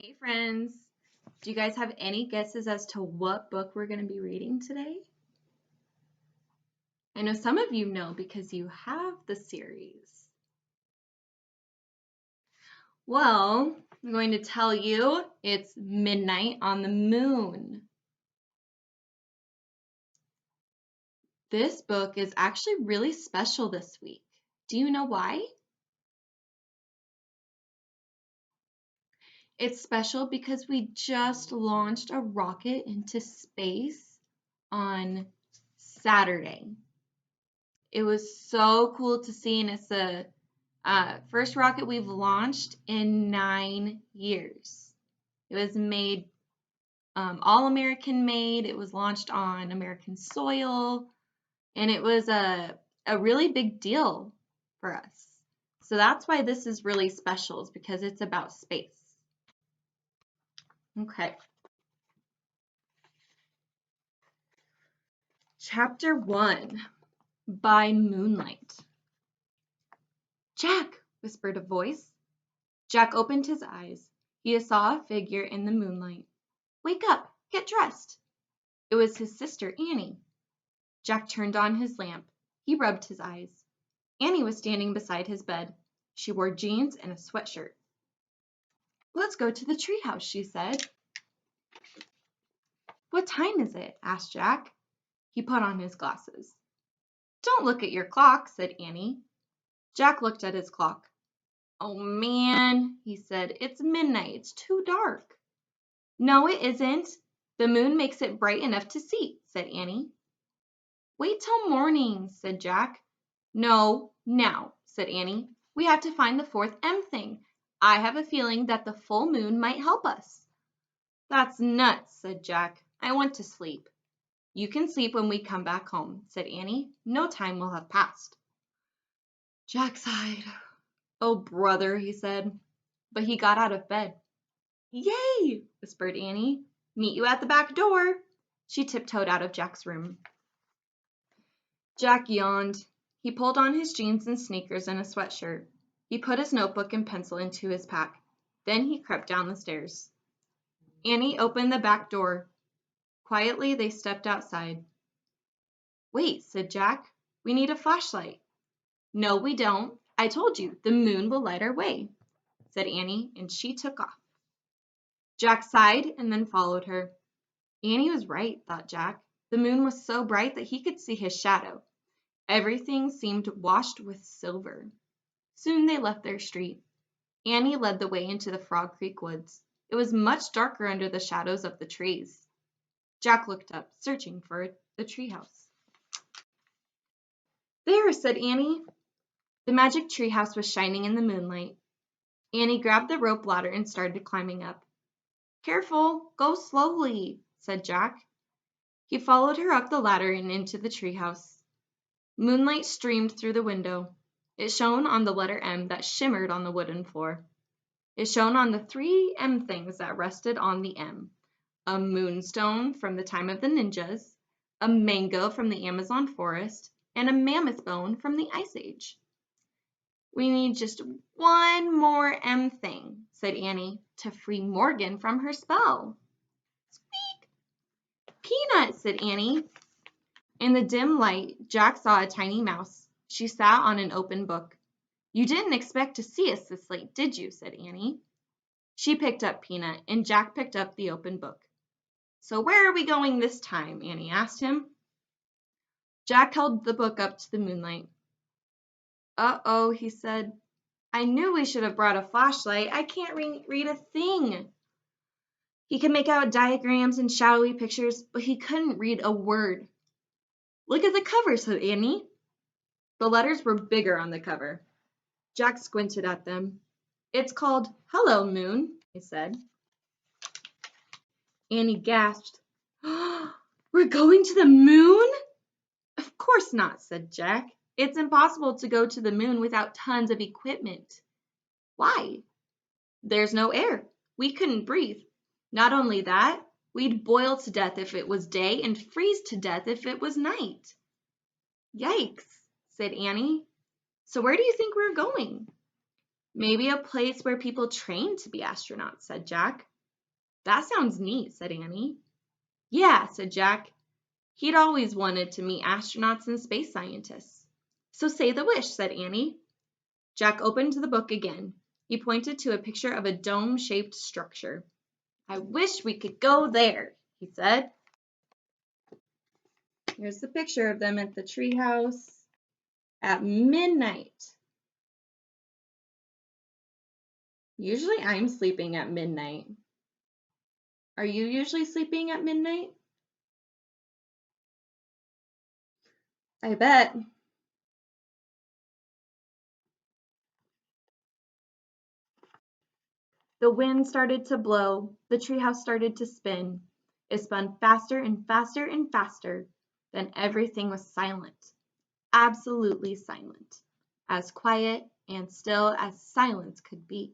Hey friends, do you guys have any guesses as to what book we're going to be reading today? I know some of you know because you have the series. Well, I'm going to tell you it's Midnight on the Moon. This book is actually really special this week. Do you know why? It's special because we just launched a rocket into space on Saturday. It was so cool to see, and it's the first rocket we've launched in 9 years. It was made all American made. It was launched on American soil, and it was a really big deal for us. So that's why this is really special, is because it's about space. Okay. Chapter 1, By Moonlight. Jack, whispered a voice. Jack opened his eyes. He saw a figure in the moonlight. Wake up, get dressed. It was his sister, Annie. Jack turned on his lamp. He rubbed his eyes. Annie was standing beside his bed. She wore jeans and a sweatshirt. Let's go to the treehouse, she said. What time is it? Asked Jack. He put on his glasses. Don't look at your clock, said Annie. Jack looked at his clock. Oh man, he said, it's midnight. It's too dark. No, it isn't. The moon makes it bright enough to see, said Annie. Wait till morning, said Jack. No, now, said Annie. We have to find the fourth M thing. I have a feeling that the full moon might help us. That's nuts, said Jack. I want to sleep. You can sleep when we come back home, said Annie. No time will have passed. Jack sighed. Oh, brother, he said. But he got out of bed. Yay, whispered Annie. Meet you at the back door. She tiptoed out of Jack's room. Jack yawned. He pulled on his jeans and sneakers and a sweatshirt. He put his notebook and pencil into his pack. Then he crept down the stairs. Annie opened the back door. Quietly, they stepped outside. Wait, said Jack. We need a flashlight. No, we don't. I told you, the moon will light our way, said Annie, and she took off. Jack sighed and then followed her. Annie was right, thought Jack. The moon was so bright that he could see his shadow. Everything seemed washed with silver. Soon they left their street. Annie led the way into the Frog Creek woods. It was much darker under the shadows of the trees. Jack looked up, searching for the treehouse. There, said Annie. The magic treehouse was shining in the moonlight. Annie grabbed the rope ladder and started climbing up. Careful, go slowly, said Jack. He followed her up the ladder and into the treehouse. Moonlight streamed through the window. It shone on the letter M that shimmered on the wooden floor. It shone on the 3 M things that rested on the M. A moonstone from the time of the ninjas, a mango from the Amazon forest, and a mammoth bone from the Ice Age. We need just one more M thing, said Annie, to free Morgan from her spell. Squeak! Peanut, said Annie. In the dim light, Jack saw a tiny mouse. She sat on an open book. You didn't expect to see us this late, did you? Said Annie. She picked up Peanut, and Jack picked up the open book. So where are we going this time? Annie asked him. Jack held the book up to the moonlight. Uh-oh, he said. I knew we should have brought a flashlight. I can't read a thing. He could make out diagrams and shadowy pictures, but he couldn't read a word. Look at the cover, said Annie. The letters were bigger on the cover. Jack squinted at them. It's called Hello, Moon, he said. Annie gasped. We're going to the moon? Of course not, said Jack. It's impossible to go to the moon without tons of equipment. Why? There's no air. We couldn't breathe. Not only that, we'd boil to death if it was day and freeze to death if it was night. Yikes, said Annie. So where do you think we're going? Maybe a place where people train to be astronauts, said Jack. That sounds neat, said Annie. Yeah, said Jack. He'd always wanted to meet astronauts and space scientists. So say the wish, said Annie. Jack opened the book again. He pointed to a picture of a dome-shaped structure. I wish we could go there, he said. Here's the picture of them at the treehouse at midnight. Usually I'm sleeping at midnight. Are you usually sleeping at midnight? I bet. The wind started to blow. The treehouse started to spin. It spun faster and faster and faster. Then everything was silent. Absolutely silent. As quiet and still as silence could be.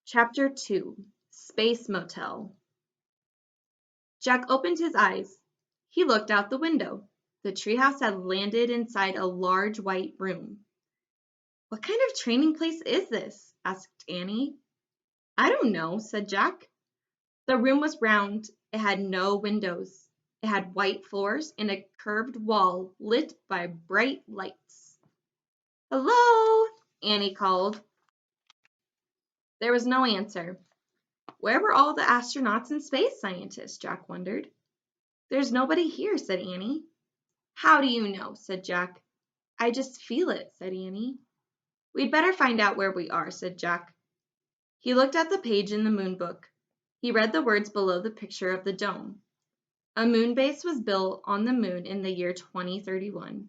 Chapter 2, Space Motel. Jack opened his eyes. He looked out the window. The treehouse had landed inside a large white room. What kind of training place is this? Asked Annie. I don't know, said Jack. The room was round. It had no windows. It had white floors and a curved wall lit by bright lights. Hello, Annie called. There was no answer. Where were all the astronauts and space scientists? Jack wondered. There's nobody here, said Annie. How do you know? Said Jack. I just feel it, said Annie. We'd better find out where we are, said Jack. He looked at the page in the moon book. He read the words below the picture of the dome. A moon base was built on the moon in the year 2031.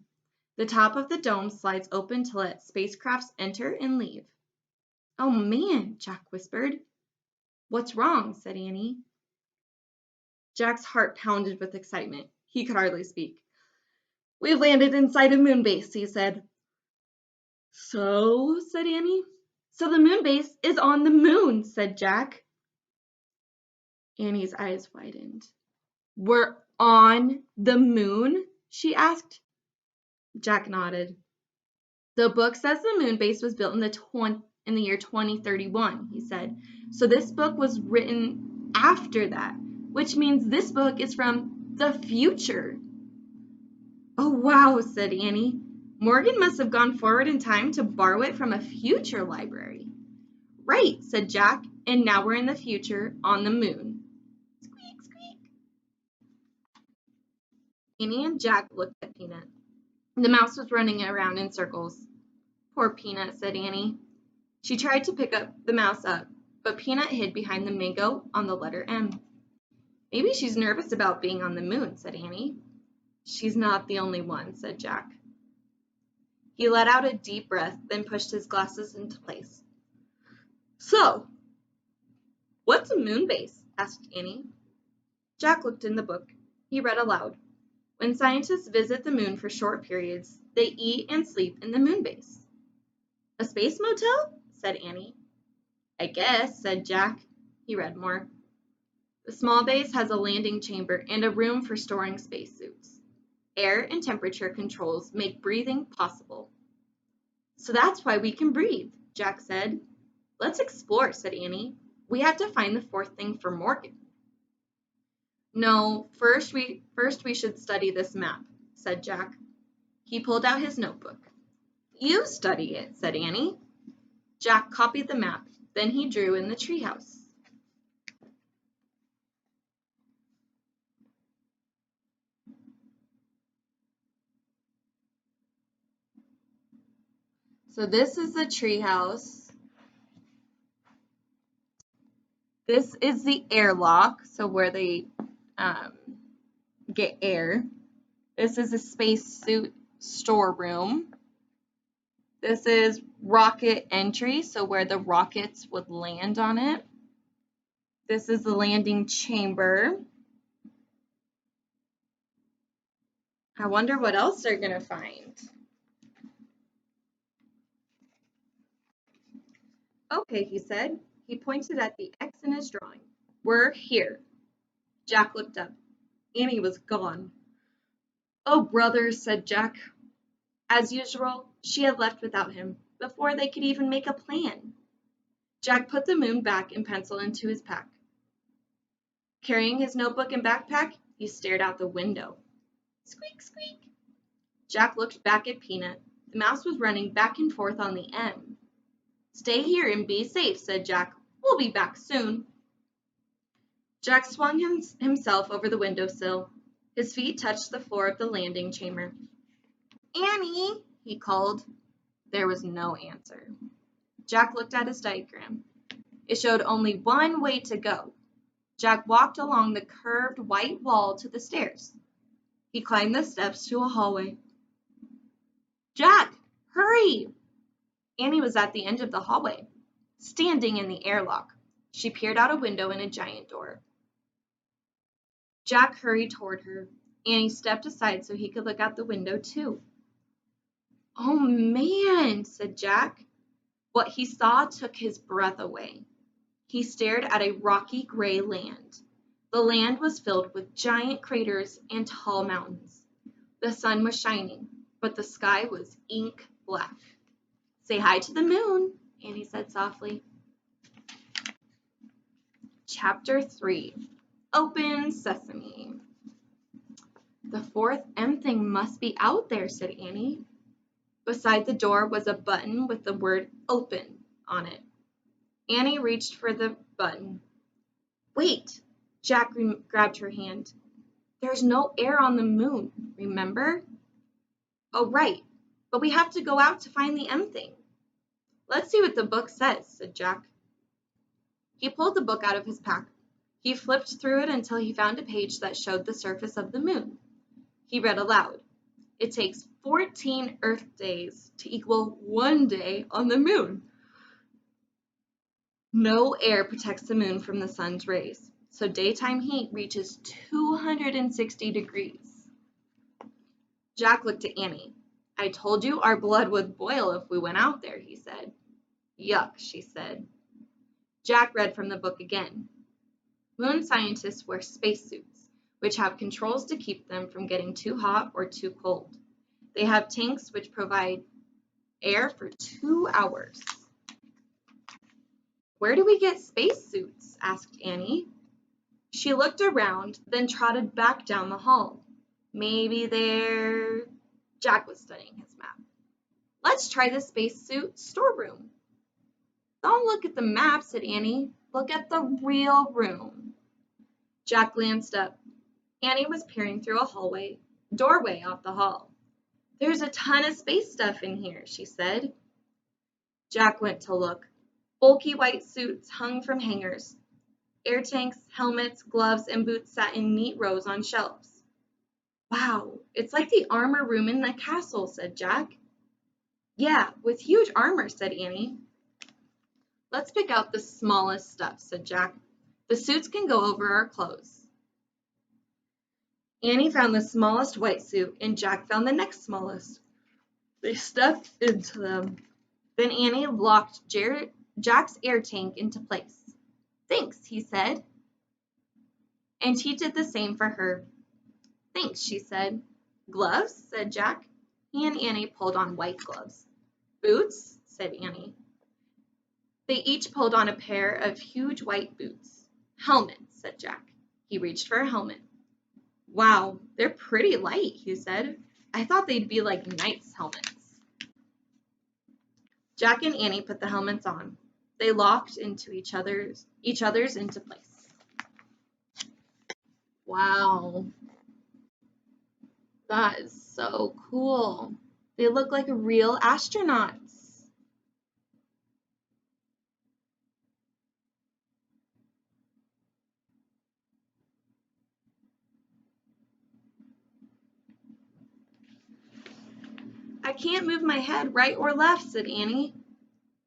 The top of the dome slides open to let spacecrafts enter and leave. Oh man, Jack whispered. What's wrong? Said Annie. Jack's heart pounded with excitement. He could hardly speak. We've landed inside a moon base, he said. So, said Annie. So the moon base is on the moon, said Jack. Annie's eyes widened. We're on the moon? She asked. Jack nodded. The book says the moon base was built in the year 2031, he said. So this book was written after that, which means this book is from the future. Oh, wow, said Annie. Morgan must have gone forward in time to borrow it from a future library. Right, said Jack, and now we're in the future on the moon. Squeak, squeak. Annie and Jack looked at Peanut. The mouse was running around in circles. Poor Peanut, said Annie. She tried to pick up the mouse up, but Peanut hid behind the mango on the letter M. Maybe she's nervous about being on the moon, said Annie. She's not the only one, said Jack. He let out a deep breath, then pushed his glasses into place. So, what's a moon base? Asked Annie. Jack looked in the book. He read aloud. When scientists visit the moon for short periods, they eat and sleep in the moon base. A space motel? Said Annie. I guess, said Jack. He read more. The small base has a landing chamber and a room for storing spacesuits. Air and temperature controls make breathing possible. So that's why we can breathe, Jack said. Let's explore, said Annie. We have to find the fourth thing for Morgan. No, first we should study this map, said Jack. He pulled out his notebook. You study it, said Annie. Jack copied the map. Then he drew in the treehouse. So this is the treehouse. This is the airlock, so where they get air. This is a spacesuit storeroom. This is rocket entry, so where the rockets would land on it. This is the landing chamber. I wonder what else they're going to find. Okay, he said. He pointed at the X in his drawing. We're here. Jack looked up. Annie was gone. Oh, brother, said Jack. As usual, she had left without him, before they could even make a plan. Jack put the moon back and pencil into his pack. Carrying his notebook and backpack, he stared out the window. Squeak, squeak. Jack looked back at Peanut. The mouse was running back and forth on the M. Stay here and be safe, said Jack. We'll be back soon. Jack swung himself over the windowsill. His feet touched the floor of the landing chamber. Annie, he called. There was no answer. Jack looked at his diagram. It showed only one way to go. Jack walked along the curved white wall to the stairs. He climbed the steps to a hallway. Jack, hurry! Annie was at the end of the hallway, standing in the airlock. She peered out a window in a giant door. Jack hurried toward her. Annie stepped aside so he could look out the window too. Oh man, said Jack. What he saw took his breath away. He stared at a rocky gray land. The land was filled with giant craters and tall mountains. The sun was shining, but the sky was ink black. Say hi to the moon, Annie said softly. Chapter 3. Open Sesame. The fourth M thing must be out there, said Annie. Beside the door was a button with the word open on it. Annie reached for the button. Wait, Jack grabbed her hand. There's no air on the moon, remember? Oh, right, but we have to go out to find the M thing. Let's see what the book says, said Jack. He pulled the book out of his pack. He flipped through it until he found a page that showed the surface of the moon. He read aloud. It takes 14 Earth days to equal 1 day on the moon. No air protects the moon from the sun's rays, so daytime heat reaches 260 degrees. Jack looked at Annie. I told you our blood would boil if we went out there, he said. Yuck, she said. Jack read from the book again. Moon scientists wear spacesuits, which have controls to keep them from getting too hot or too cold. They have tanks which provide air for 2 hours. Where do we get spacesuits? Asked Annie. She looked around, then trotted back down the hall. Maybe there... Jack was studying his map. Let's try the spacesuit storeroom. Don't look at the map, said Annie. Look at the real room. Jack glanced up. Annie was peering through a doorway off the hall. There's a ton of space stuff in here, she said. Jack went to look. Bulky white suits hung from hangers. Air tanks, helmets, gloves, and boots sat in neat rows on shelves. Wow, it's like the armor room in the castle, said Jack. Yeah, with huge armor, said Annie. Let's pick out the smallest stuff, said Jack. The suits can go over our clothes. Annie found the smallest white suit, and Jack found the next smallest. They stepped into them. Then Annie locked Jack's air tank into place. Thanks, he said. And he did the same for her. Thanks, she said. Gloves, said Jack. He and Annie pulled on white gloves. Boots, said Annie. They each pulled on a pair of huge white boots. Helmets, said Jack. He reached for a helmet. Wow, they're pretty light, he said. I thought they'd be like knights' helmets. Jack and Annie put the helmets on. They locked into each other's into place. Wow. That is so cool. They look like real astronauts. I can't move my head right or left, said Annie.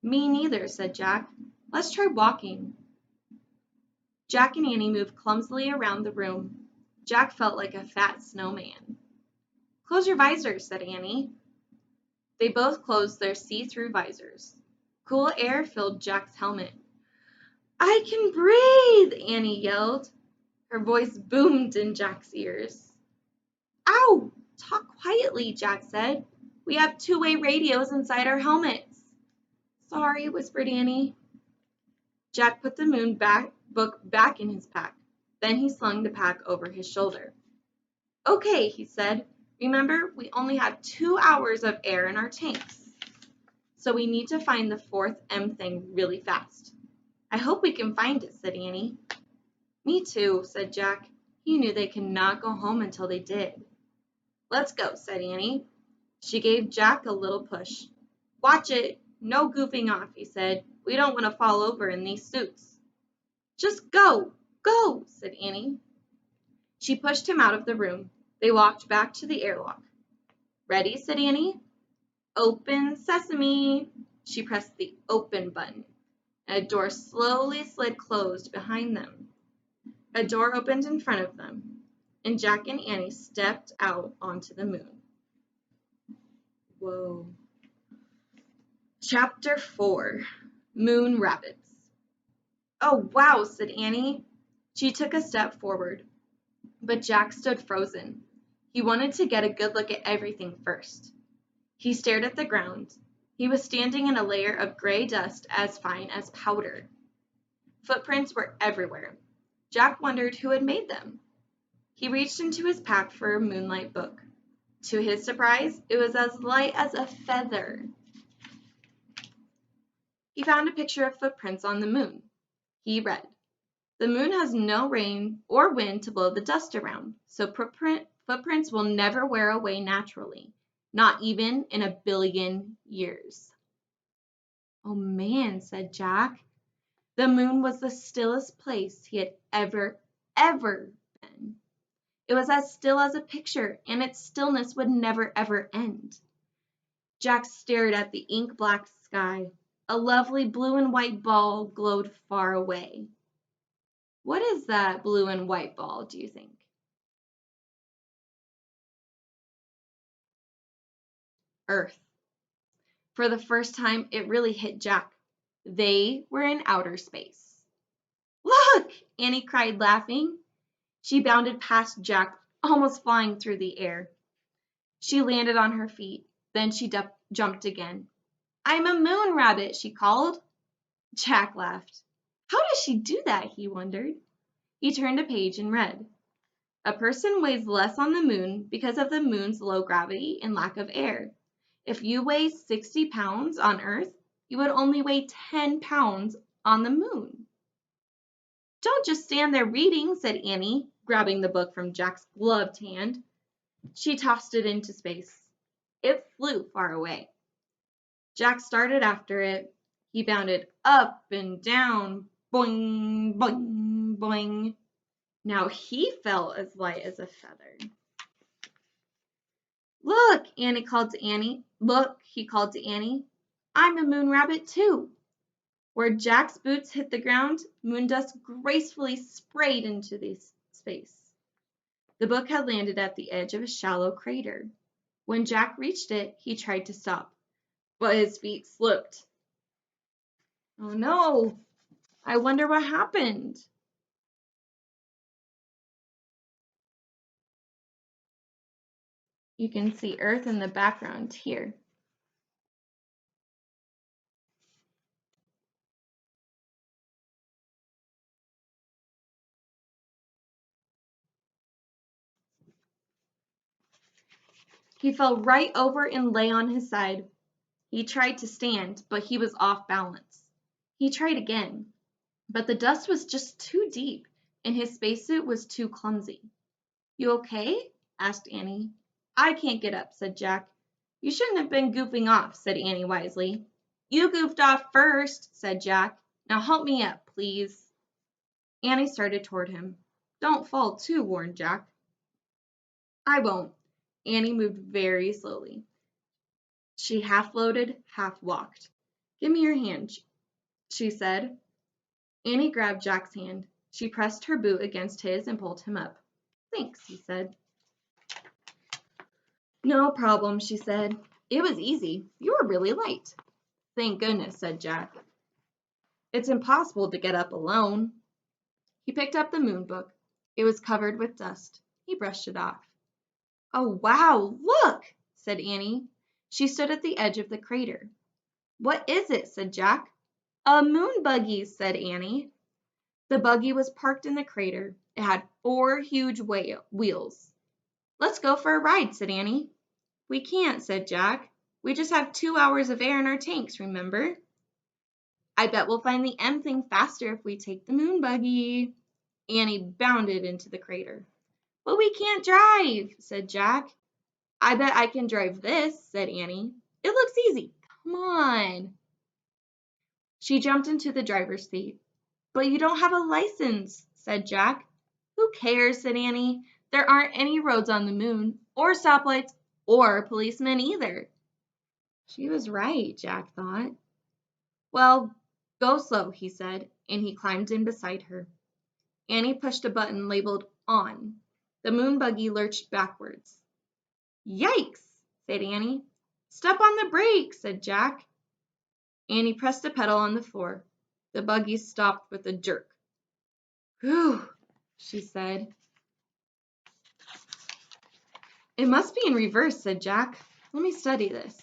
Me neither, said Jack. Let's try walking. Jack and Annie moved clumsily around the room. Jack felt like a fat snowman. Close your visors, said Annie. They both closed their see-through visors. Cool air filled Jack's helmet. I can breathe, Annie yelled. Her voice boomed in Jack's ears. Ow! Talk quietly, Jack said. We have two-way radios inside our helmets. Sorry, whispered Annie. Jack put the moon book back in his pack. Then he slung the pack over his shoulder. Okay, he said. Remember, we only have 2 hours of air in our tanks. So we need to find the fourth M thing really fast. I hope we can find it, said Annie. Me too, said Jack. He knew they could not go home until they did. Let's go, said Annie. She gave Jack a little push. Watch it. No goofing off, he said. We don't want to fall over in these suits. Just go, go, said Annie. She pushed him out of the room. They walked back to the airlock. Ready, said Annie. Open sesame. She pressed the open button. A door slowly slid closed behind them. A door opened in front of them, and Jack and Annie stepped out onto the moon. Whoa. Chapter 4, Moon Rabbits. Oh, wow, said Annie. She took a step forward, but Jack stood frozen. He wanted to get a good look at everything first. He stared at the ground. He was standing in a layer of gray dust as fine as powder. Footprints were everywhere. Jack wondered who had made them. He reached into his pack for a moonlight book. To his surprise, it was as light as a feather. He found a picture of footprints on the moon. He read, "The moon has no rain or wind to blow the dust around, so footprints will never wear away naturally, not even in 1,000,000,000 years." Oh man, said Jack. The moon was the stillest place he had ever been. It was as still as a picture, and its stillness would never, ever end. Jack stared at the ink-black sky. A lovely blue and white ball glowed far away. What is that blue and white ball, do you think? Earth. For the first time, it really hit Jack. They were in outer space. Look! Annie cried, laughing. She bounded past Jack, almost flying through the air. She landed on her feet. Then she jumped again. "I'm a moon rabbit," she called. Jack laughed. How does she do that, he wondered. He turned a page and read, "A person weighs less on the moon because of the moon's low gravity and lack of air. If you weigh 60 pounds on Earth, you would only weigh 10 pounds on the moon." "Don't just stand there reading," said Annie, grabbing the book from Jack's gloved hand. She tossed it into space. It flew far away. Jack started after it. He bounded up and down, boing, boing, boing. Now he felt as light as a feather. "Look," Annie called to Annie. "Look," he called to Annie. "I'm a moon rabbit too." Where Jack's boots hit the ground, moon dust gracefully sprayed into space. The book had landed at the edge of a shallow crater. When Jack reached it, he tried to stop, but his feet slipped. Oh no! I wonder what happened. You can see Earth in the background here. He fell right over and lay on his side. He tried to stand, but he was off balance. He tried again, but the dust was just too deep, and his spacesuit was too clumsy. "You okay?" asked Annie. "I can't get up," said Jack. "You shouldn't have been goofing off," said Annie wisely. "You goofed off first," said Jack. "Now help me up, please." Annie started toward him. "Don't fall too," warned Jack. "I won't." Annie moved very slowly. She half floated, half walked. "Give me your hand," she said. Annie grabbed Jack's hand. She pressed her boot against his and pulled him up. "Thanks," he said. "No problem," she said. "It was easy. You were really light." "Thank goodness," said Jack. "It's impossible to get up alone." He picked up the moon book. It was covered with dust. He brushed it off. "Oh, wow, look," said Annie. She stood at the edge of the crater. "What is it?" said Jack. "A moon buggy," said Annie. The buggy was parked in the crater. It had 4 huge wheels. "Let's go for a ride," said Annie. "We can't," said Jack. "We just have 2 hours of air in our tanks, remember?" "I bet we'll find the M thing faster if we take the moon buggy." Annie bounded into the crater. "But we can't drive," said Jack. "I bet I can drive this," said Annie. "It looks easy. Come on." She jumped into the driver's seat. "But you don't have a license," said Jack. "Who cares?" said Annie. "There aren't any roads on the moon, or stoplights, or policemen either." She was right, Jack thought. "Well, go slow," he said, and he climbed in beside her. Annie pushed a button labeled "On." The moon buggy lurched backwards. "Yikes!" said Annie. "Step on the brake," said Jack. Annie pressed a pedal on the floor. The buggy stopped with a jerk. "Whew," she said. "It must be in reverse," said Jack. "Let me study this."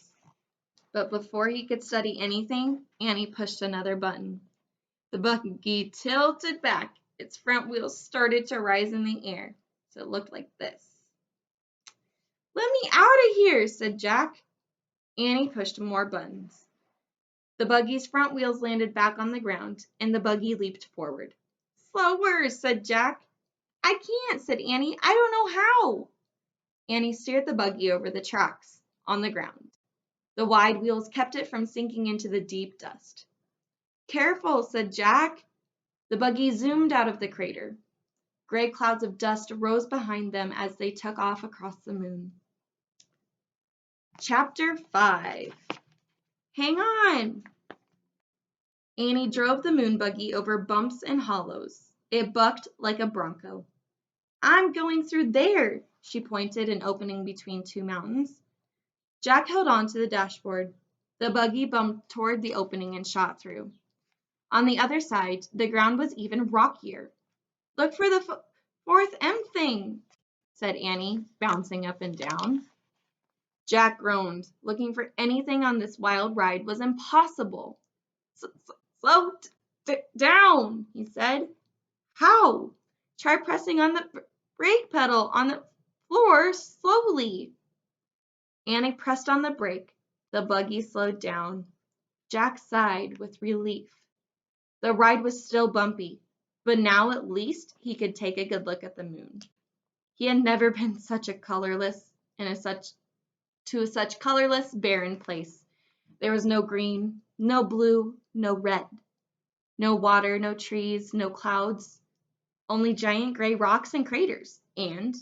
But before he could study anything, Annie pushed another button. The buggy tilted back. Its front wheels started to rise in the air, so it looked like this. "Let me out of here," said Jack. Annie pushed more buttons. The buggy's front wheels landed back on the ground, and the buggy leaped forward. "Slower," said Jack. "I can't," said Annie. "I don't know how." Annie steered the buggy over the tracks on the ground. The wide wheels kept it from sinking into the deep dust. "Careful," said Jack. The buggy zoomed out of the crater. Gray clouds of dust rose behind them as they took off across the moon. Chapter 5. Hang on! Annie drove the moon buggy over bumps and hollows. It bucked like a bronco. "I'm going through there," she pointed an opening between 2 mountains. Jack held on to the dashboard. The buggy bumped toward the opening and shot through. On the other side, the ground was even rockier. "Look for the 4th M thing," said Annie, bouncing up and down. Jack groaned. Looking for anything on this wild ride was impossible. "Slow down," he said. "How?" "Try pressing on the brake pedal on the floor slowly." Annie pressed on the brake. The buggy slowed down. Jack sighed with relief. The ride was still bumpy, but now at least he could take a good look at the moon. He had never been such colorless, barren place. There was no green, no blue, no red, no water, no trees, no clouds, only giant gray rocks and craters, and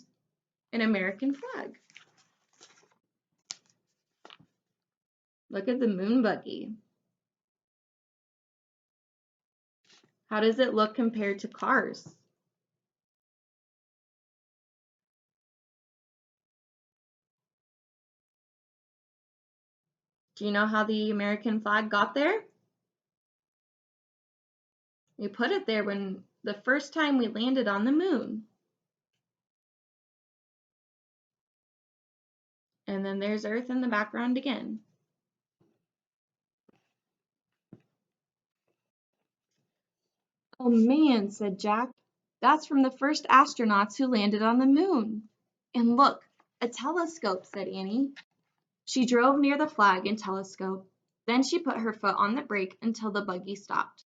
an American flag. Look at the moon buggy. How does it look compared to cars? Do you know how the American flag got there? We put it there when the first time we landed on the moon. And then there's Earth in the background again. "Oh man," said Jack. "That's from the first astronauts who landed on the moon." "And look, a telescope," said Annie. She drove near the flag and telescope. Then she put her foot on the brake until the buggy stopped.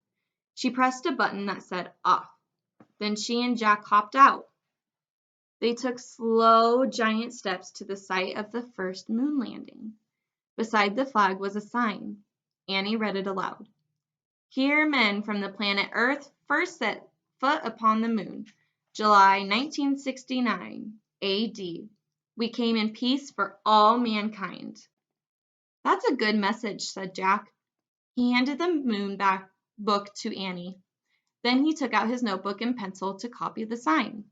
She pressed a button that said "off." Then she and Jack hopped out. They took slow, giant steps to the site of the first moon landing. Beside the flag was a sign. Annie read it aloud. "Here men from the planet Earth first set foot upon the moon, July 1969 AD. We came in peace for all mankind." "That's a good message," said Jack. He handed the moon book to Annie. Then he took out his notebook and pencil to copy the sign.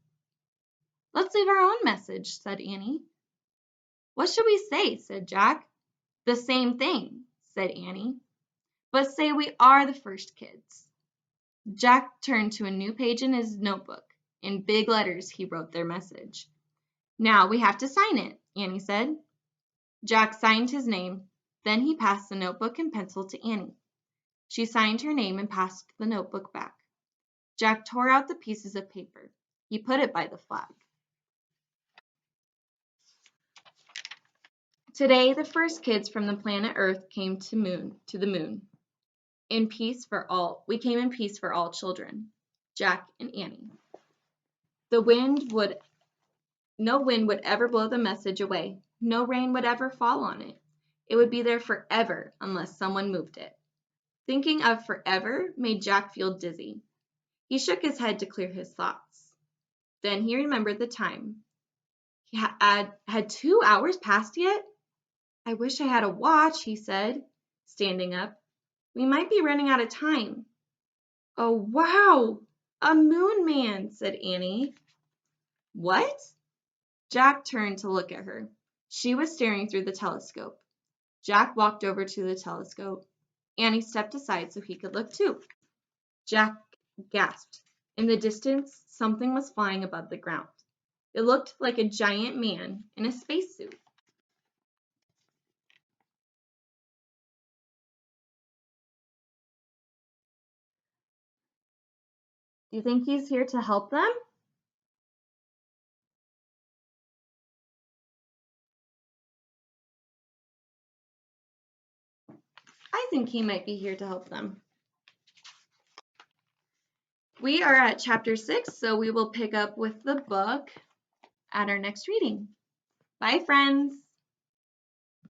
"Let's leave our own message," said Annie. "What should we say?" said Jack. "The same thing," said Annie. "But say we are the first kids." Jack turned to a new page in his notebook. In big letters, he wrote their message. "Now we have to sign it," Annie said. Jack signed his name. Then he passed the notebook and pencil to Annie. She signed her name and passed the notebook back. Jack tore out the pieces of paper. He put it by the flag. Today, the first kids from the planet Earth came to the moon. In peace for all. We came in peace for all children. Jack and Annie. No wind would ever blow the message away. No rain would ever fall on it. It would be there forever unless someone moved it. Thinking of forever made Jack feel dizzy. He shook his head to clear his thoughts. Then he remembered the time. Had 2 hours passed yet? I wish I had a watch, he said, standing up. We might be running out of time. Oh, wow! A moon man, said Annie. What? Jack turned to look at her. She was staring through the telescope. Jack walked over to the telescope. Annie stepped aside so he could look too. Jack gasped. In the distance, something was flying above the ground. It looked like a giant man in a spacesuit. Do you think he's here to help them? I think he might be here to help them. We are at chapter 6, so we will pick up with the book at our next reading. Bye, friends.